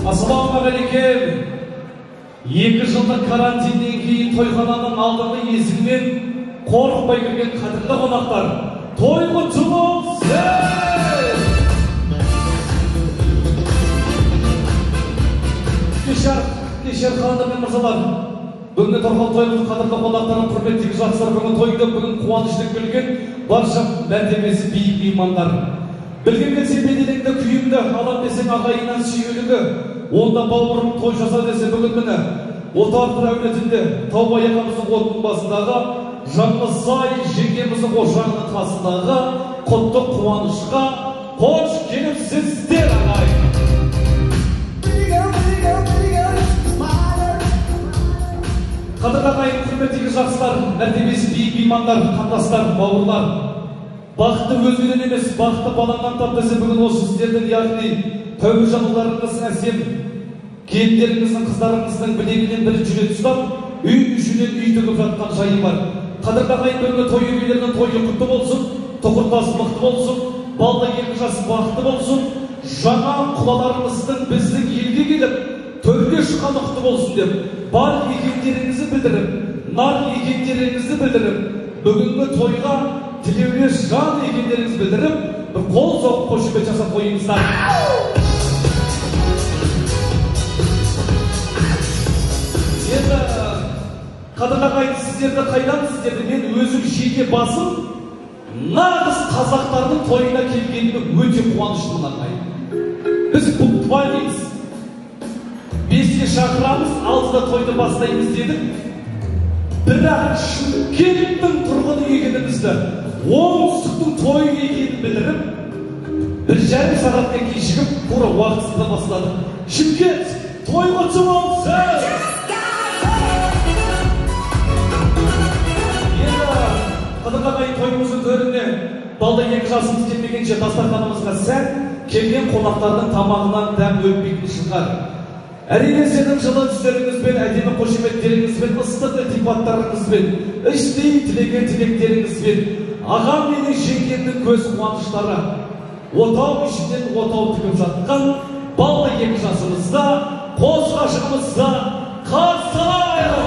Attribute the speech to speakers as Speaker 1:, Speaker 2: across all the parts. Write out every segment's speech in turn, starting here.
Speaker 1: Ассалаумағалейкум. 2 жылдық карантиннен кейін тойхананың алдыңғы есігінен қорықпай кірген қадірлі қонақтар, той құтты болсын! Кешер қадір мен мырзалар, бүгінгі тұрған тойымыздың қадірлі қонақтарын, құрметтегі жақсылар, бүгін тойды, бүгін қуанышты күлген барша мәртебесі биік меймандар. Білгенге себеделіңді күйімді, алам десең ағайыннан сүйелігі, онда бауырым той жаса десе бүгін міне, отартыр әулетінде Таубай ағамыздың отының басындағы, Жаңғызай жеңгеміздің ошағының қасындағы құтты қуанышқа қош келіпсіздер ағайын. Қадірлі ағайын, құрметтегі жақсылар, мәртебесі биік меймандар, қандастар, бауырлар. Бақытты өзгеден емес, бақытты балаңнан тап десе бүгін осы сіздердің, яғни тәуір жануларыңыз әсем, келіндеріңіздің, қыздарыңыздың білегінен бірі жүре ұстап, үй ішінен үй тігіп жатқан жайы бар. Қадірлі ағайын, бүгінгі той иелерінің тойы құтты болсын, тұқыртасы мықты болсын, балда екі жасы бақытты болсын, жаңа құлаларымыздың біздің елге келіп, төрге шыққаны құтты болсын деп, бар екендеріңізді білдіріп, нар екендеріңізді білдіріп, бүгінгі тойға тілеулес жан екендеріңізді білдіріп, бір қол соғып қошемет жасап қойыңыздар. Енді қадірлі ағайын, сіздерді қайдан, сіздерді мен өзім жеке басым нағыз қазақтардың тойына келгеніме өте қуаныштымын ағайын. Біз пунктуаль дейміз. 5-те шақырамыз, 6-да тойды бастаймыз дедік. Бірақ Шымкенттің тұрғыны екенімізді, оңтүстіктің тойы екенін білдіріп, 1,5 сағаттан кешігіп, тура уақытысында бастадық. Шымкент, той құтты болсын! Қадірлі ағайын, тойымыздың төрінде балда 2 жасымыз келмегенше дастарханымызға сән, келген қонақтардың тамағынан дәм өтпейтін шығар. Әрине сенің жылы түстеріңізбен, әдемі қошеметтеріңізбен, ыстық ілтипаттарыңызбен, іштей тілеген тілектеріңізбен, ағам менің жеңгемнің көз қуаныштары, отау ішінен отау тігіп жатқан балда 2 жасымызда, қос ғашығымызда қарсылайық!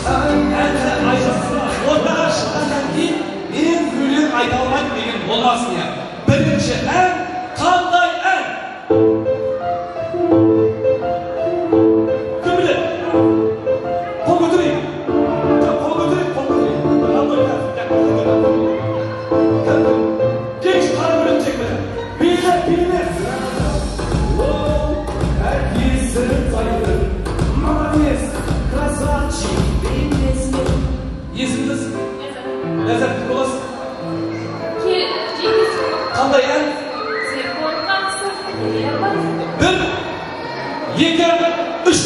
Speaker 1: Әнді айжасына отаға шыққаннан кейін мен өлең айта алмайды деген болмасын я. Бірінші ән, қандай ән? Кім біледі? Қол көтерейік. Қол көтерейік, қол көтерейік. Кеш қара бөлек чек біледі. Билет, билет. Әкесі зайды. Молодец, красавчик. Есіміңіз? Ләззат, кім боласың? Қандай ән? 1, 2, 3.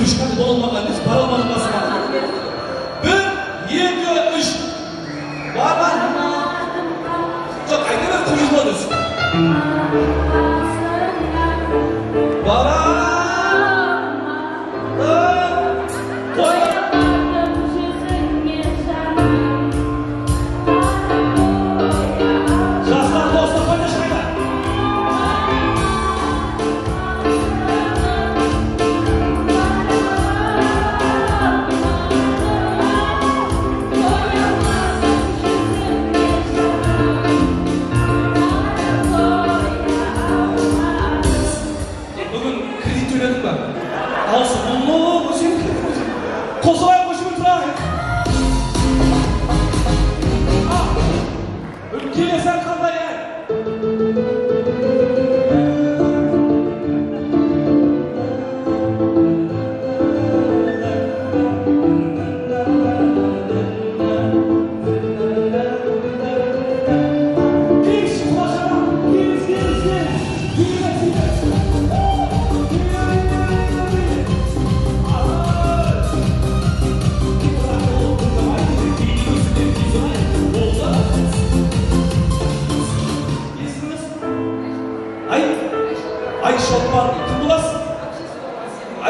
Speaker 1: күрішкен болмаған емес, паралманы басымады. 1, 2, 3. Баба. Жоқ, қайта бер құйыз болды өсі. Бара.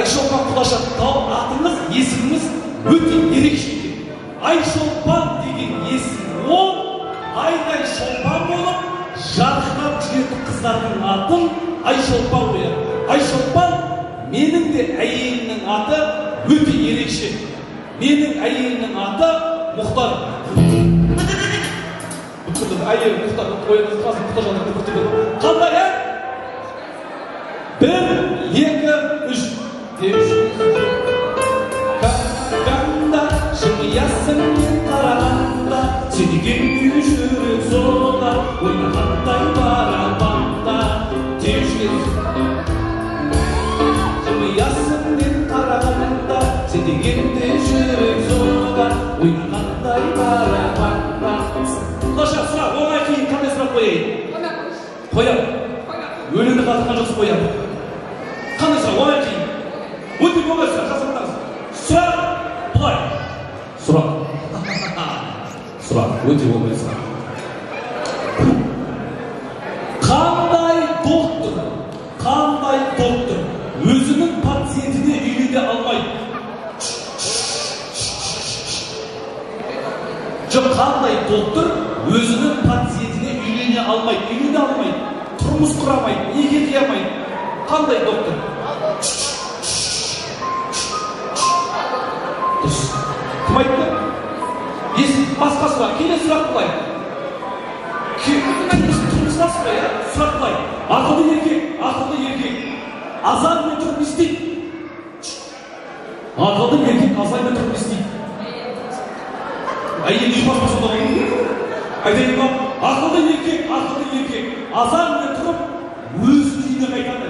Speaker 1: Айшолпан Құлашат тау атыңыз, есіміңіз өте ерекше. Айшолпан деген есім ол айдай шолпан болып, жарқырап жүретін қыздардың атын Айшолпан қояды. Айшолпан менің де әйелімнің аты өте ерекше. Менің әйелімнің аты Мұхтар. Әйел Мұхтар қойыңыз қазір Мұхтар жанында күтіп. Қандай ән? 1, 2, 3. Қарағанда, жымиясың мен қарағанда, сенеген жүрек соғар, ойнағандай барабанда, жымиясың мен қарағанда, сенеген жүрек соғар, ойнағандай барабанда. Құлаша, сұрақ, оңай кейін қандай сұрақ қояйын? Қоям. Өлеңді қатырған жоқсы қоям. Қандай сұрақ, оңай кейін? Өте оңай сұрақ, жасақтаңыз. Сұрақ, бұлай. Сұрақ. Сұрақ, өте оңай сұрақ. Қандай доктор өзінің пациентіне үйлене алмайды? Жоқ, қандай доктор өзінің пациентіне үйлене алмайды, тұрмыс құрамайды, неге қиямайды? Қандай доктор? Кім айтты? Басқа сұрақ, келесі сұрақ бұлай. Тұрмыстас қой, сұрақ бұлай. Ақылды еркек, азармен тұрып істейді. Ақылды еркек, азармен тұрып істейді. Әйел үй баспасы болған. Айтайын ба, ақылды еркек, азармен тұрып өз үйіне қайтады.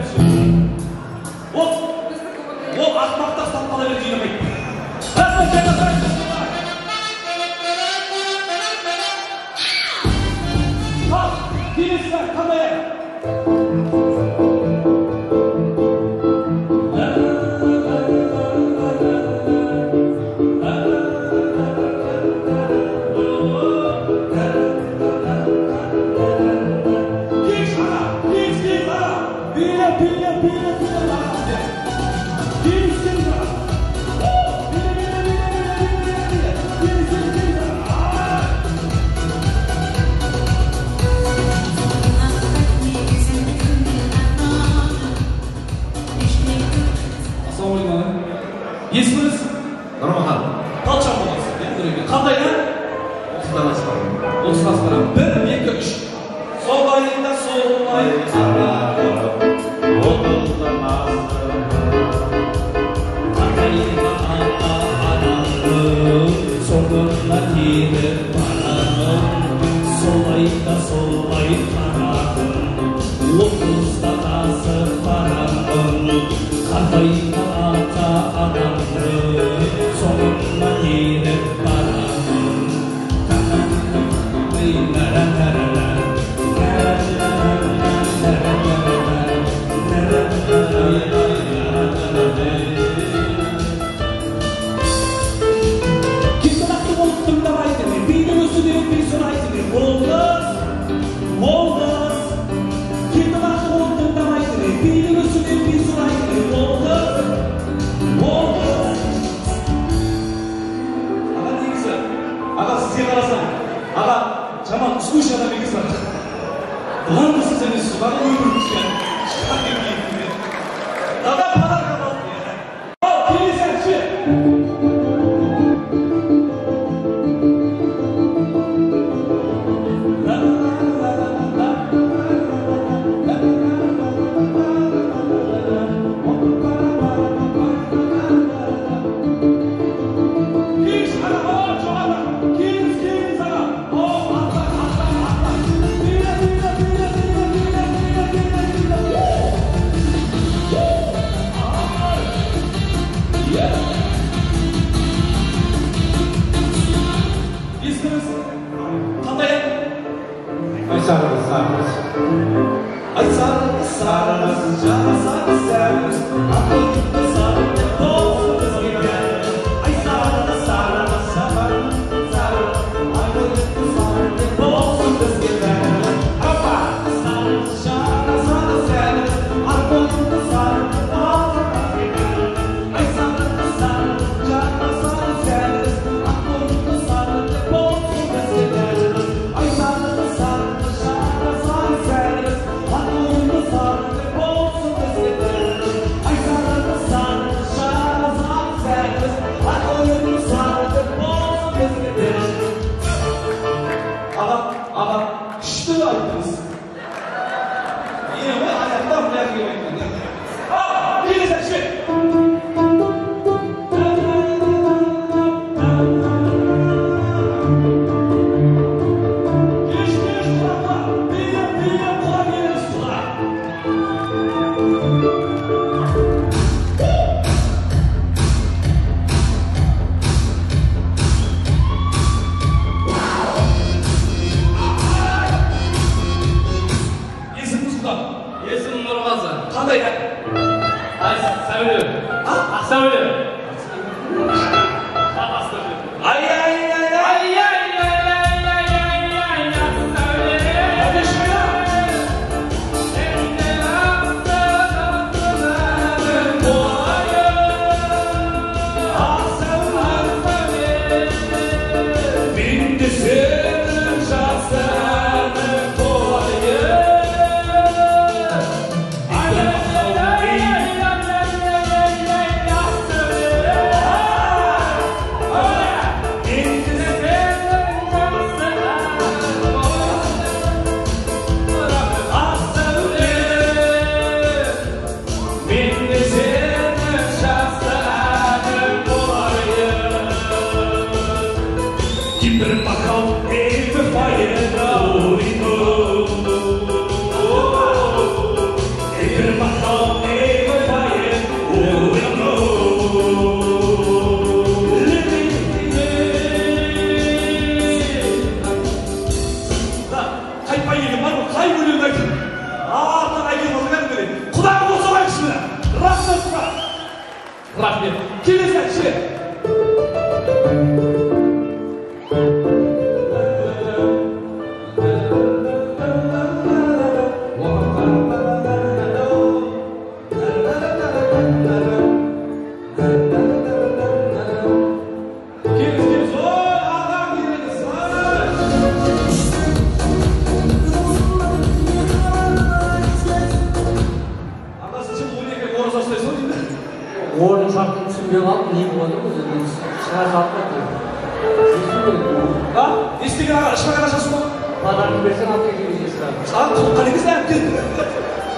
Speaker 1: Ол ақмақтақ тапқала бер үйіне қайтты. Келесіздер, қандай ән? Есіміңіз?
Speaker 2: Нұрмахан.
Speaker 1: Талшан боласыз, қандай ән? Отыздан асқарам. 1, 2, 3. Солайында солай қарағым, отыздан асқарым, қайда анағым, соңына келіп барағым, солайында солай қарағым, отыздан асып барағым, қайда ата-анамды соңына келіп барамын.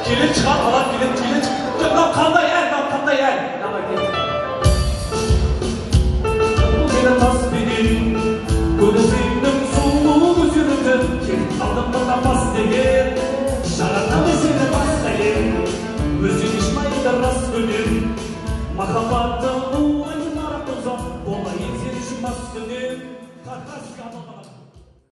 Speaker 1: Kilit çıkar, alan kilit çıkar. Nam kanda yer.